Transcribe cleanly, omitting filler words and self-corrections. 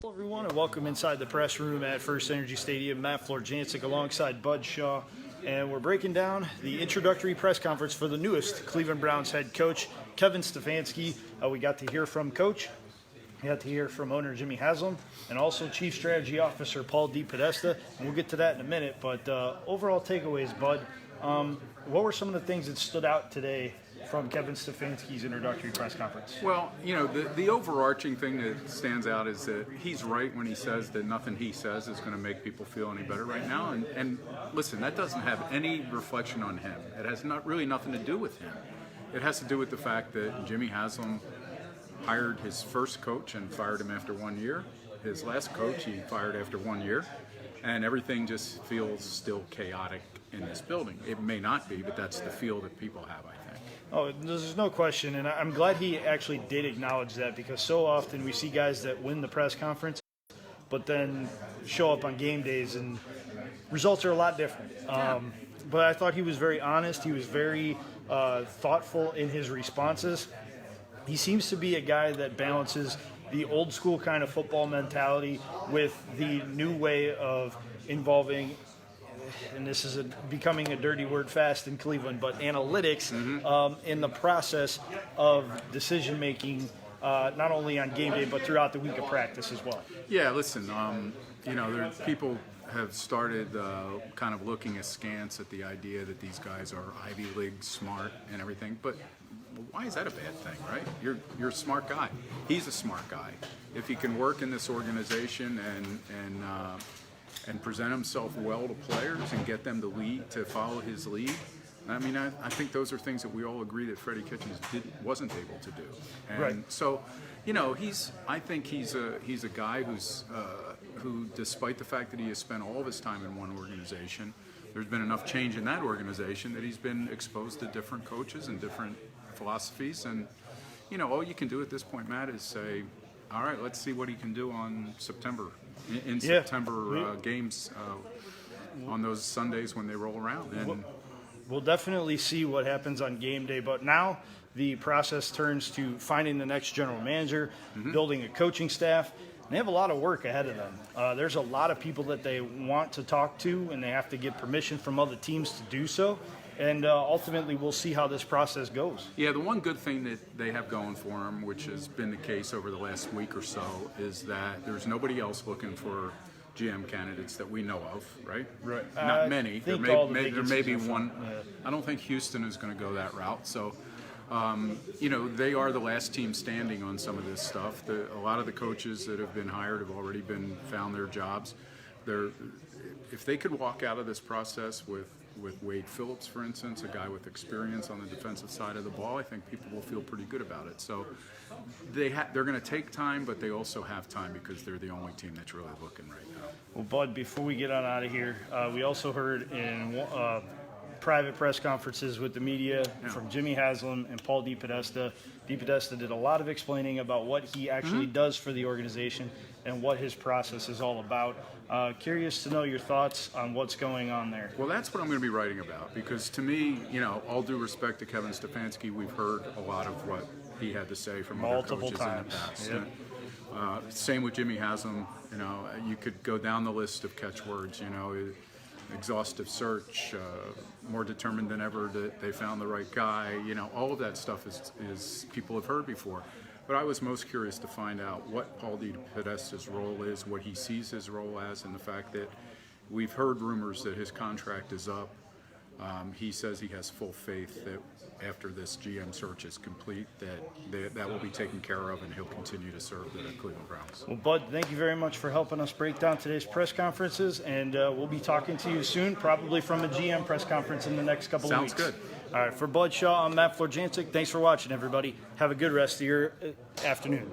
Hello everyone and welcome inside the press room at First Energy Stadium. Matt Florjancic alongside Bud Shaw, and we're breaking down the introductory press conference for the newest Cleveland Browns head coach, Kevin Stefanski. We got to hear from Coach, we got to hear from owner Jimmy Haslam, and also Chief Strategy Officer Paul DePodesta, and we'll get to that in a minute. But overall takeaways, Bud, what were some of the things that stood out today from Kevin Stefanski's introductory press conference? Well, you know, the overarching thing that stands out is that he's right when he says that nothing he says is going to make people feel any better right now. And listen, that doesn't have any reflection on him. It has really nothing to do with him. It has to do with the fact that Jimmy Haslam hired his first coach and fired him after 1 year. His last coach he fired after 1 year. And everything just feels still chaotic in this building. It may not be, but that's the feel that people have, I think. Oh, there's no question, and I'm glad he actually did acknowledge that, because so often we see guys that win the press conference but then show up on game days and results are a lot different. But I thought he was very honest. He was very thoughtful in his responses. He seems to be a guy that balances the old school kind of football mentality with the new way of involving, and this is becoming a dirty word fast in Cleveland, but analytics in the process of decision making, not only on game day but throughout the week of practice as well. Yeah, listen, you know, people have started kind of looking askance at the idea that these guys are Ivy League smart and everything, but why is that a bad thing, right? You're a smart guy. He's a smart guy. If he can work in this organization and present himself well to players and get them to follow his lead, I mean, I think those are things that we all agree that Freddie Kitchens wasn't able to do. And right. So, you know, I think he's a guy who, despite the fact that he has spent all of his time in one organization, there's been enough change in that organization that he's been exposed to different coaches and different philosophies. And, you know, all you can do at this point, Matt, is say, all right, let's see what he can do on September. September games on those Sundays when they roll around. And we'll definitely see what happens on game day, but now the process turns to finding the next general manager, building a coaching staff. They have a lot of work ahead of them. There's a lot of people that they want to talk to, and they have to get permission from other teams to do so. And ultimately, we'll see how this process goes. Yeah, the one good thing that they have going for them, which has been the case over the last week or so, is that there's nobody else looking for GM candidates that we know of, right? Right. Not many. There may be one. Yeah. I don't think Houston is going to go that route. So, you know, they are the last team standing on some of this stuff. A lot of the coaches that have been hired have already found their jobs. If they could walk out of this process with Wade Phillips, for instance, a guy with experience on the defensive side of the ball, I think people will feel pretty good about it. So they're going to take time, but they also have time because they're the only team that's really looking right now. Well, Bud, before we get on out of here, we also heard in private press conferences with the media from Jimmy Haslam and Paul DePodesta. DePodesta did a lot of explaining about what he actually does for the organization and what his process is all about. Curious to know your thoughts on what's going on there. Well, that's what I'm going to be writing about, because to me, you know, all due respect to Kevin Stefanski, we've heard a lot of what he had to say from multiple other coaches times in the past. Same with Jimmy Haslam. You know, you could go down the list of catchwords, you know, exhaustive search, more determined than ever that they found the right guy. You know, all of that stuff is people have heard before. But I was most curious to find out what Paul DePodesta's role is, what he sees his role as, and the fact that we've heard rumors that his contract is up. He says he has full faith that after this GM search is complete, that will be taken care of, and he'll continue to serve the Cleveland Browns. Well, Bud, thank you very much for helping us break down today's press conferences, and we'll be talking to you soon, probably from a GM press conference in the next couple of weeks. Sounds good. All right, for Bud Shaw, I'm Matt Florjancic. Thanks for watching, everybody. Have a good rest of your afternoon.